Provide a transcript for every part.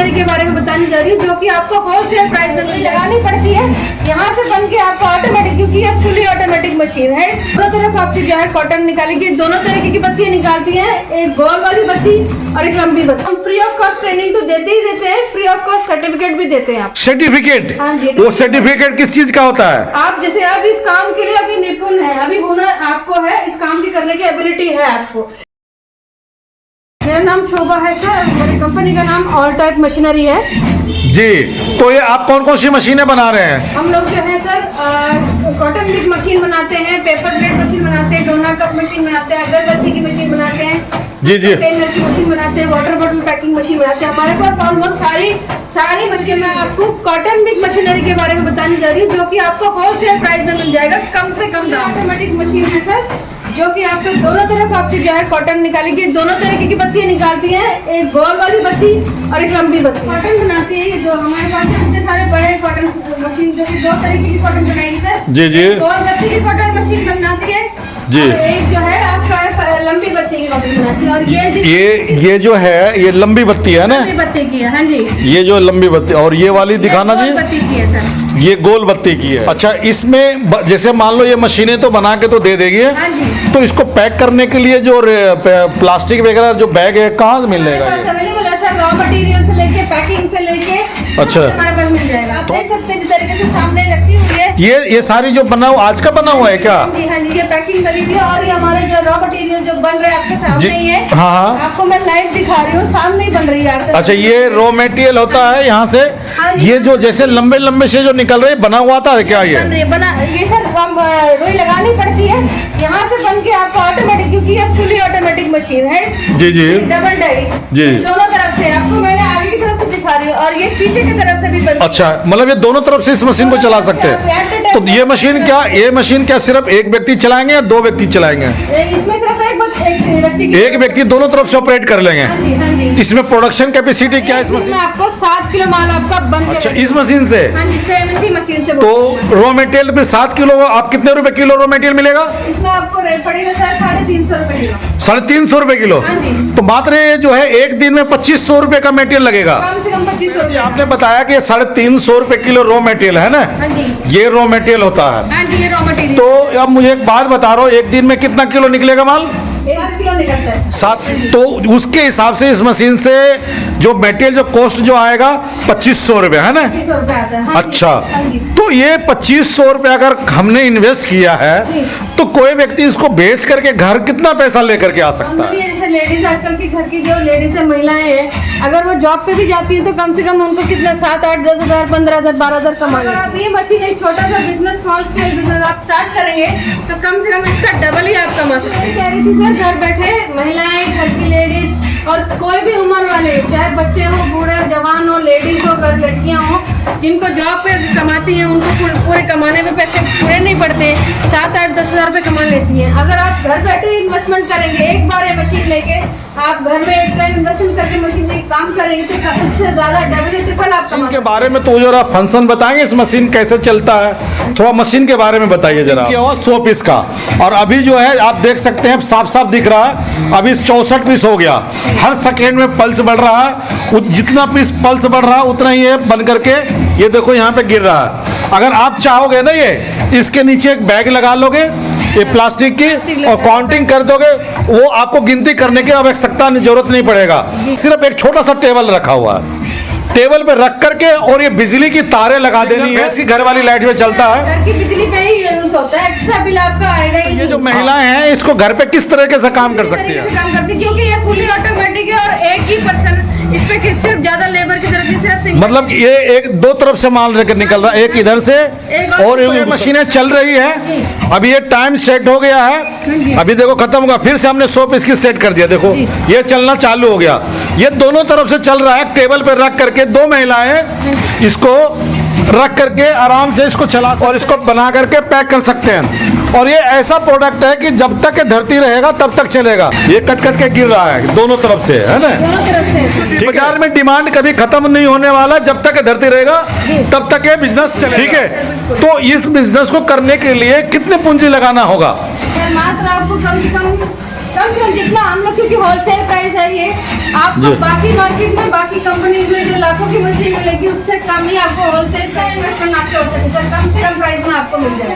Machinery के बारे में बताने जा रही हूँ, जो कि आपको होलसेल प्राइस में लगानी पड़ती है। यहाँ से बन के आपको ऑटोमेटिक, क्योंकि ये फुली ऑटोमेटिक मशीन है। दोनों तरफ आपकी जो है कॉटन निकालेगी, दोनों तरीके की बत्तियां निकालती हैं, एक गोल वाली बत्ती और एक लंबी बत्ती। हम फ्री ऑफ कॉस्ट ट्रेनिंग तो देते ही देते हैं, फ्री ऑफ कॉस्ट सर्टिफिकेट भी देते हैं आप। सर्टिफिकेट? हाँ जी। वो सर्टिफिकेट किस चीज का होता है? आप जैसे अब इस काम के लिए अभी निपुण है, अभी हुनर आपको है, इस काम की करने की एबिलिटी है आपको। मेरा नाम शोभा है सर, मेरी कंपनी का नाम ऑल टाइप मशीनरी है जी। तो ये आप कौन कौन सी मशीनें बना रहे हैं? हम लोग जो है सर कॉटन मिक मशीन बनाते हैं, पेपर प्लेट मशीन बनाते हैं, डोना कप मशीन बनाते हैं, अगरबत्ती की मशीन बनाते हैं जी जी, कंटेनर की मशीन बनाते हैं, वाटर बॉटल पैकिंग मशीन बनाते हैं। हमारे पास ऑलमोस्ट सारी मशीन। मैं आपको कॉटन मिक मशीनरी के बारे में बताने जा रही हूँ, जो कि आपको होलसेल प्राइस में मिल जाएगा, कम से कम। ऑटोमेटिक मशीन है सर, जो कि आपको दोनों तरफ आपकी जो है कॉटन निकालेगी, दोनों तरीके की बत्तियां निकालती हैं, एक गोल वाली बत्ती और एक लंबी बत्ती। कॉटन बनाती है जो हमारे पास इतने सारे बड़े कॉटन मशीन, जो कि दो तरीके की कॉटन बनाएगी सर। जी जी, गोल बत्ती की कॉटन मशीन बनाती है जी, और एक जो है आपका लंबी बत्ती की कॉटन बनाती है। और ये जो है ये लंबी बत्ती है ना? लंबी बत्ती की है, हाँ जी। ये जो लंबी बत्ती, और ये वाली दिखाना जी, बत्ती की है सर। ये गोल बत्ती की है। अच्छा, इसमें जैसे मान लो ये मशीनें तो बना के तो दे देगी, हाँ जी। तो इसको पैक करने के लिए जो प्लास्टिक वगैरह जो बैग है कहाँ से मिलेगा? अवेलेबल है सर, रॉ मटेरियल से लेके पैकिंग से लेके अच्छा, हमारे पास मिल जाएगा। आप देख सकते हैं जिस तरीके से सामने रखी हुई है। ये सारी जो बना हुआ आज का बना हुआ है क्या? जी हाँ जी, ये पैकिंग करी हुई है और ये हमारे जो रॉ मटेरियल जो बन रहे हैं आपके सामने ही है। हाँ हाँ, आपको मैं लाइव दिखा रही हूँ, सामने ही बन रही है आपके। अच्छा, ये रॉ मटेरियल होता है यहाँ से। ये जो जैसे लंबे लंबे से जो निकल रहे बना हुआ था क्या? ये सर हम रुई लगानी पड़ती है, यहाँ से बन के आपको ऑटोमेटिक, क्योंकि ये फुली ऑटोमेटिक मशीन है। जी जी, डबल डाई जी, दोनों तरफ से। आपको मैंने आगे की तरफ से दिखा रही हूँ और ये पीछे की तरफ से भी बन। अच्छा, मतलब ये दोनों तरफ से इस मशीन को चला सकते हैं। तो ये मशीन क्या सिर्फ एक व्यक्ति चलाएंगे या दो व्यक्ति चलाएंगे? इसमें सिर्फ एक व्यक्ति दोनों तरफ से ऑपरेट कर लेंगे। हाँ जी, हाँ जी। इसमें प्रोडक्शन कैपेसिटी क्या है इस मशीन में? आपको 7 किलो माल आपका बन। अच्छा, इस मशीन से? हाँ जी, सेम इसी मशीन से। तो रॉ मटेरियल में 7 किलो, आप कितने रुपए किलो रॉ मटेरियल मिलेगा? इसमें आपको रेट पड़ेगा सर 350 रुपए किलो। 350 रुपए किलो? हाँ जी। तो मात्र ये जो है एक दिन में 2500 रुपए का मटेरियल लगेगा? कम से कम 2500 रुपए। आपने बताया कि 350 रुपए किलो रॉ मटेरियल है ना? हाँ जी, ये रॉ मटेरियल होता है। हाँ जी, ये रॉ मटेरियल। तो अब मुझे एक बात बता रहा हूँ, एक दिन में कितना किलो निकलेगा माल? 1 किलो निकलता है। 7। तो उसके हिसाब से इस मशीन से जो मटेरियल जो कॉस्ट जो आएगा 2500 रुपए है ना? 2500 रुपए आता है। हाँ अच्छा, हाँ जी। तो ये 2500 रुपए अगर हमने इन्वेस्ट किया है तो कोई व्यक्ति इसको बेच करके घर कितना पैसा लेकर के आ सकता है? जैसे लेडीज, आजकल की घर की जो लेडीज है, महिलाएं हैं, अगर वो जॉब पे भी जाती है तो कम से कम उनको कितना 7, 8, 10 हजार, 15 हजार, 12 हजार कमा। अगर आप ये मशीन एक छोटा सा बिजनेस, स्मॉल स्केल बिजनेस आप स्टार्ट करेंगे तो कम से कम इसका डबल ही आप कमा सकते हैं। कह रही थी सर, घर बैठे महिलाएं, घर की लेडीज और कोई भी उम्र वाले, चाहे बच्चे हो, बूढ़े हो, जवान हो, लेडीज हो, घर लड़कियां हो, जिनको जॉब पे कमाती हैं, उनको पूरे कमाने में पैसे पूरे नहीं पड़ते, 7, 8, 10 हजार रुपए कमा लेती हैं। अगर आप घर बैठे इन्वेस्टमेंट करेंगे, एक बार ये मशीन लेके आप घर में एक टाइम इन्वेस्टमेंट करके मशीन लेके काम करेंगे तो इससे ज्यादा डबल ट्रिपल आप कमा। के बारे में तो जरा फंक्शन बताएंगे, इस मशीन कैसे चलता है, थोड़ा मशीन के बारे में बताइए जरा। 100 पीस का, और अभी जो है आप देख सकते हैं साफ साफ दिख रहा है, अभी 64 पीस हो गया। हर सेकेंड में पल्स बढ़ रहा है, जितना पीस पल्स बढ़ रहा है उतना ही ये बन करके ये देखो यहाँ पे गिर रहा है। अगर आप चाहोगे ना, ये इसके नीचे एक बैग लगा लोगे ये प्लास्टिक की और काउंटिंग कर दोगे, वो आपको गिनती करने की आवश्यकता जरूरत नहीं पड़ेगा। सिर्फ एक छोटा सा टेबल रखा हुआ है, टेबल पे रख करके और ये बिजली की तारें लगा देनी है। इसकी घर वाली लाइट में चलता है, घर की बिजली पे ही यूज होता है, एक्स्ट्रा बिल आपका आएगा ही। ये जो महिलाएं हैं इसको घर पे किस तरीके से काम कर सकती है? काम करती है क्योंकि ये फुली ऑटोमेटिक है और एक ही पर्सन इस पे सिर्फ ज्यादा लेबर की तरफ से, मतलब ये एक दो तरफ से माल निकल रहा है, एक इधर से और ये मशीनें चल रही है। अभी ये टाइम सेट हो गया है, अभी देखो खत्म होगा, फिर से हमने 100 पीस की सेट कर दिया, देखो ये चलना चालू हो गया। ये दोनों तरफ से चल रहा है, टेबल पे रख करके दो महिलाएं इसको रख करके आराम से इसको चला और इसको बना करके पैक कर सकते हैं। और ये ऐसा प्रोडक्ट है कि जब तक ये धरती रहेगा तब तक चलेगा। ये कट कट के गिर रहा है दोनों तरफ से, है ना? दोनों तरफ से। बाजार में डिमांड कभी खत्म नहीं होने वाला, जब तक धरती रहेगा तब तक ये बिजनेस चलेगा। ठीक है, तो इस बिजनेस को करने के लिए कितने पूंजी लगाना होगा? मात्र आपको कम से कम कम से कम जितना हम लोग, क्योंकि होलसेल प्राइस है ये, आपको जी। बाकी मार्केट में बाकी कंपनीज में जो लाखों की मशीन मिलेगी उससे कम ही आपको होलसेल का इन्वेस्टमेंट आपको हो सकता है, कम से कम प्राइस में आपको मिल जाएगा।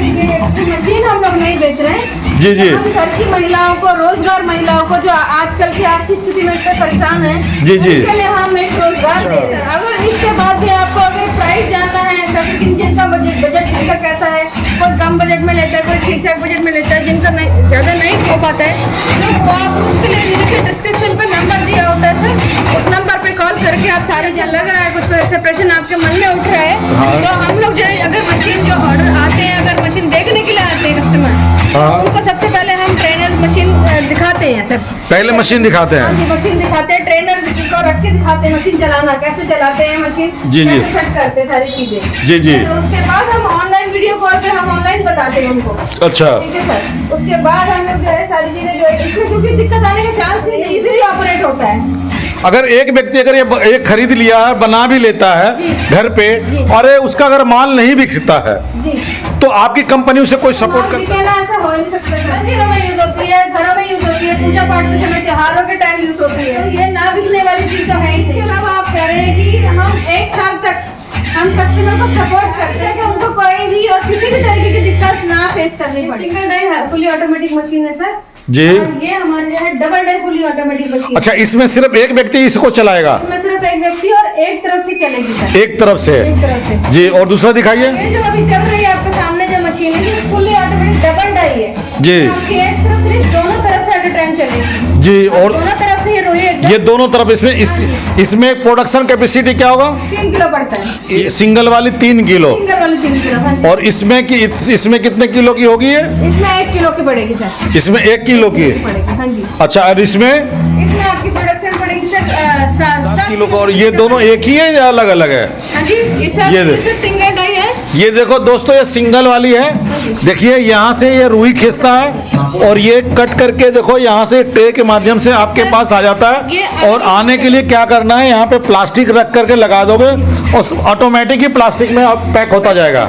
ये मशीन हम लोग नहीं बेच रहे हैं, जी जी हम घर की महिलाओं को, रोजगार महिलाओं को जो आजकल की आर्थिक स्थिति में इतने परेशान है, जी जी। उनके लिए हम एक रोजगार दे रहे हैं। अगर इसके बाद भी आपको अगर प्राइस जानना है, जिनका बजट जिनका कैसा है, कोई कम बजट में लेता है, कोई ठीक ठाक बजट में लेता है, जिनका नहीं ज़्यादा नहीं हो पाता है, तो आप उसके लिए नीचे डिस्क्रिप्शन पे नंबर दिया होता है सर, उस नंबर पे कॉल करके आप सारे जन लग रहा है कुछ ऐसा प्रश्न आपके मन में उठ रहा है, तो हम लोग जो है अगर मशीन जो ऑर्डर आते हैं, अगर मशीन देखने के लिए आते हैं कस्टमर, हाँ। उनको सबसे पहले हम ट्रेनर मशीन दिखाते हैं सर। पहले मशीन दिखाते हाँ हैं। जी, मशीन दिखाते हैं, ट्रेनर को रख के दिखाते हैं मशीन चलाना, कैसे चलाते हैं मशीन, जी, जी। कैसे सेट करते हैं सारी चीजें। जी, जी। फिर उसके बाद हम ऑनलाइन वीडियो कॉल पे हम ऑनलाइन बताते हैं उनको। अच्छा ठीक है सर, उसके बाद हम लोग जो है सारी चीजें जो है इसमें क्योंकि दिक्कत आने का चांस ही नहीं, इजीली ऑपरेट होता है। अगर एक व्यक्ति अगर ये एक खरीद लिया है, बना भी लेता है जी। घर पे, जी। और उसका अगर माल नहीं बिकता है जी, तो आपकी कंपनी उसे कोई सपोर्ट हमारी करता है? कहना ऐसा हो ही नहीं सकता सर। मंदिरों में यूज होती है, घरों में यूज होती है, पूजा पाठ के समय, त्योहारों के टाइम यूज होती है, तो ये ना बिकने वाली चीज तो है। इसके अलावा आप कह रहे हैं कि हम 1 साल तक हम कस्टमर को सपोर्ट करते हैं कि उनको कोई भी और किसी भी तरीके की दिक्कत ना फेस करनी पड़े। Single die fully automatic machine है सर जी। और ये हमारे जो है double die fully automatic machine. अच्छा, इसमें सिर्फ एक व्यक्ति इसको चलाएगा? इसमें सिर्फ एक व्यक्ति और एक तरफ से चलेगी सर, एक तरफ से? एक तरफ से। जी, और दूसरा दिखाइए। ये जो अभी चल रही है आपके सामने जो मशीन है, ये फुली ऑटोमेटिक डबल डाई है जी। आपकी एक तरफ से दोनों तरफ से एट अ टाइम चलेगी जी, और दोनों तरफ से ये रोई एकदम ये दोनों तरफ इसमें प्रोडक्शन कैपेसिटी क्या होगा? 3 किलो पड़ता है, ये सिंगल वाली 3 किलो, सिंगल वाली 3 किलो। हाँ जी। और इसमें कितने किलो की होगी ये? इसमें 1 किलो की पड़ेगी सर, इसमें 1 किलो की। पड़ेगी। हाँ जी, अच्छा, और इसमें इसमें आपकी प्रोडक्शन पड़ेगी सर 7 किलो का। और ये दोनों एक ही है या अलग अलग है? हाँ जी, ये दे- इसे सिंगल डाई है। ये देखो दोस्तों, ये सिंगल वाली है। देखिए यहाँ से ये रुई खींचता है और ये कट करके देखो यहाँ से ट्रे के माध्यम से आपके पास आ जाता ये है। और आने के लिए क्या करना है, यहाँ पे प्लास्टिक रख करके लगा दोगे और ऑटोमेटिक ही प्लास्टिक में अब पैक होता जाएगा।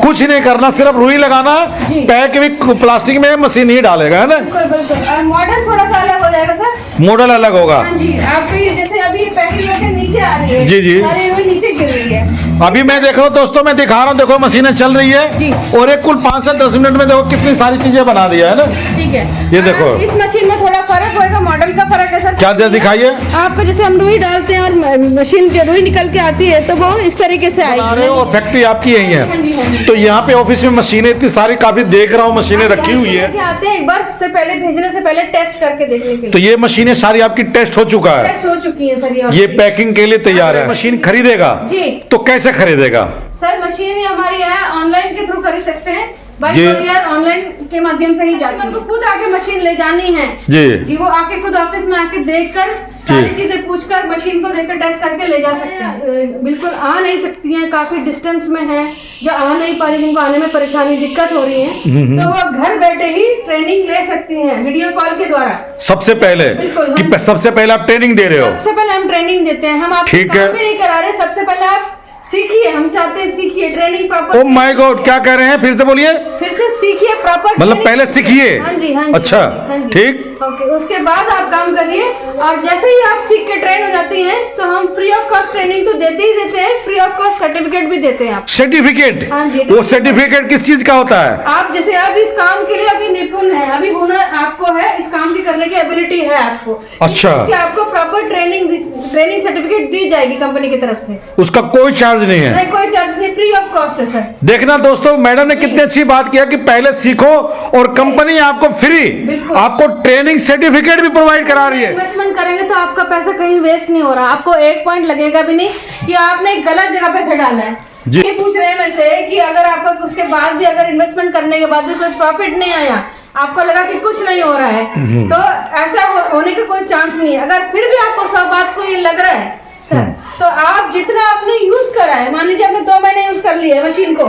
कुछ नहीं करना, सिर्फ रुई लगाना, जी। पैक भी प्लास्टिक में मशीन ही डालेगा, है ना? बिल्कुल बिल्कुल। और मॉडल थोड़ा सा अलग हो जाएगा सर। मॉडल अलग होगा। हाँ जी, आपकी जैसे अभी पैकिंग होकर नीचे आ रही है, जी, जी। सारी रुई नीचे गिर रही है। अभी मैं देख रहा हूँ दोस्तों, मैं दिखा रहा हूँ, देखो मशीनें चल रही है जी। और एक कुल 5 से 10 मिनट में देखो कितनी सारी चीजें बना दिया है ना। ठीक है, ये देखो। इस मशीन में थोड़ा फर्क होएगा, मॉडल का फर्क है सर। क्या दिखाइए? आपको जैसे हम रुई डालते हैं और मशीन जो रुई निकल के आती है तो वो इस तरीके से बना रहे आएगी। हो और फैक्ट्री आपकी यही हाँ जी, हाँ है। जी। तो यहाँ पे ऑफिस में मशीनें इतनी सारी काफी देख रहा हूँ, मशीनें रखी हुई है। आते हैं एक बार से पहले, भेजने से पहले टेस्ट करके देखने के तो लिए। ये मशीनें सारी आपकी टेस्ट हो चुका है, टेस्ट हो चुकी है सर ये पैकिंग के लिए तैयार है। मशीन खरीदेगा जी। तो कैसे खरीदेगा? सर मशीन ही हमारी है, ऑनलाइन के थ्रू खरीद सकते हैं, बाई जी। कोरियर ऑनलाइन के माध्यम से ही जाती है। उनको खुद आके मशीन ले जानी है जी कि वो आके खुद ऑफिस में आके देखकर सारी चीजें पूछकर मशीन को देखकर टेस्ट करके ले जा सकते हैं। बिल्कुल आ नहीं सकती हैं, काफी डिस्टेंस में है, जो आ नहीं पा रही, जिनको आने में परेशानी दिक्कत हो रही है, तो वो घर बैठे ही ट्रेनिंग ले सकती हैं वीडियो कॉल के द्वारा। सबसे पहले बिल्कुल, हाँ कि जी। सबसे पहले आप ट्रेनिंग दे रहे हो? सबसे पहले हम ट्रेनिंग देते हैं, हम आपको ठीक है। काम भी नहीं करा रहे, सबसे पहले आप सीखिए, हम चाहते हैं सीखिए training proper. Oh my God, क्या कह रहे हैं, फिर से बोलिए। फिर से सीखिए प्रॉपर, मतलब पहले सीखिए? हाँ जी, हाँ जी। अच्छा, हाँ जी। ठीक। ओके, उसके बाद आप काम करिए और जैसे ही आप सीख के ट्रेन हो जाती हैं तो हम फ्री ऑफ कॉस्ट ट्रेनिंग तो देते ही देते हैं, फ्री ऑफ कॉस्ट सर्टिफिकेट भी देते हैं आप। सर्टिफिकेट? हाँ जी। वो सर्टिफिकेट किस चीज का होता है? आप जैसे अब इस काम के लिए अभी निपुण है, अभी हुनर आपको है, इस काम की करने की एबिलिटी है आपको। अच्छा। इसलिए आपको प्रॉपर ट्रेनिंग सर्टिफिकेट दी जाएगी कंपनी की तरफ से। उसका कोई चार्ज नहीं है? नहीं, कोई चार्ज नहीं, फ्री ऑफ कॉस्ट है सर। देखना दोस्तों, मैडम ने कितनी अच्छी बात किया कि पहले सीखो और कंपनी आपको फ्री, बिल्कुल। आपको ट्रेनिंग सर्टिफिकेट भी प्रोवाइड करा रही है। इन्वेस्टमेंट करेंगे तो आपका पैसा कहीं वेस्ट नहीं हो रहा, आपको एक पॉइंट लगेगा भी नहीं कि आपने गलत जगह पैसा डाला है। जी। ये पूछ रहे हैं मेरे से कि अगर आपका उसके बाद भी अगर इन्वेस्टमेंट करने के बाद भी कोई प्रॉफिट नहीं आया, आपको लगा कि कुछ नहीं हो रहा है, तो ऐसा होने का कोई चांस नहीं है। अगर फिर भी आपको 100 बात को ये लग रहा है सर, तो आप जितना आपने यूज करा है, मान लीजिए आपने 2 महीने यूज कर लिया है मशीन को,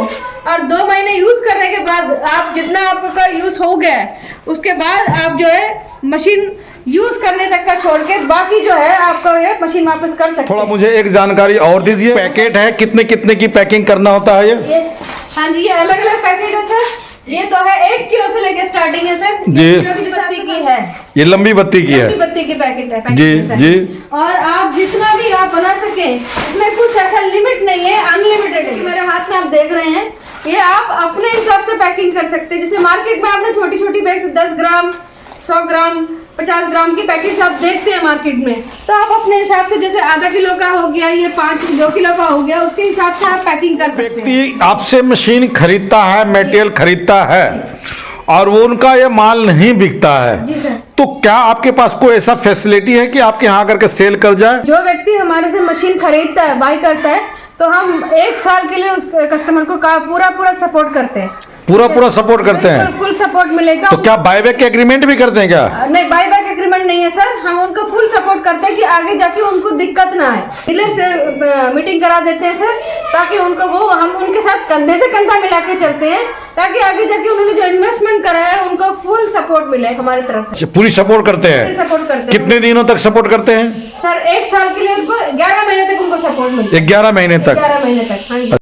और 2 महीने यूज करने के बाद आप जितना आपका यूज हो गया है, उसके बाद आप जो है मशीन यूज करने तक का छोड़ के बाकी जो है आपका ये मशीन वापस कर सकते थोड़ा हैं। मुझे एक जानकारी और दीजिए, पैकेट है, कितने कितने की पैकिंग करना होता है ये? हाँ जी, ये अलग अलग पैकेट है सर। ये तो है 1 किलो से लेके स्टार्टिंग है सर। जी। 1 किलो की बत्ती की है, ये लंबी बत्ती की लंबी है। बत्ती की पैकेट है जी सर। जी। और आप जितना भी आप बना सके, इसमें कुछ ऐसा लिमिट नहीं है, अनलिमिटेड है। मेरे हाथ में आप देख रहे हैं, ये आप अपने हिसाब से पैकिंग कर सकते हैं। जैसे मार्केट में आपने छोटी छोटी बैग 10 ग्राम 100 ग्राम 50 ग्राम की पैकेट आप देखते हैं मार्केट में, तो आप अपने हिसाब से, जैसे आधा किलो का हो गया, ये 2 किलो का हो गया, उसके हिसाब से आप पैकिंग कर सकते हैं। व्यक्ति आपसे मशीन खरीदता है, मटेरियल खरीदता है और वो उनका ये माल नहीं बिकता है, जी सर। तो क्या आपके पास कोई ऐसा फैसिलिटी है कि आपके यहाँ करके सेल कर जाए? जो व्यक्ति हमारे से मशीन खरीदता है, बाय करता है, तो हम 1 साल के लिए उस कस्टमर को पूरा सपोर्ट करते हैं। पूरा सपोर्ट करते हैं? फुल सपोर्ट मिलेगा। तो क्या बायबैक के एग्रीमेंट भी करते हैं क्या? नहीं, बाय बैक एग्रीमेंट नहीं है सर। हम उनको फुल सपोर्ट करते हैं कि आगे जाके उनको दिक्कत ना आए। डीलर से मीटिंग करा देते हैं सर, ताकि उनको हम उनके साथ कंधे से कंधा मिला के चलते हैं, ताकि आगे जाके उन्होंने जो इन्वेस्टमेंट करा है उनको फुल सपोर्ट मिले हमारी तरफ से। पूरी सपोर्ट करते हैं? सपोर्ट करते हैं। कितने दिनों तक सपोर्ट करते हैं सर? 1 साल के लिए उनको 11 महीने तक उनको सपोर्ट मिलता है। 11 महीने तक? 11 महीने तक, हाँ जी।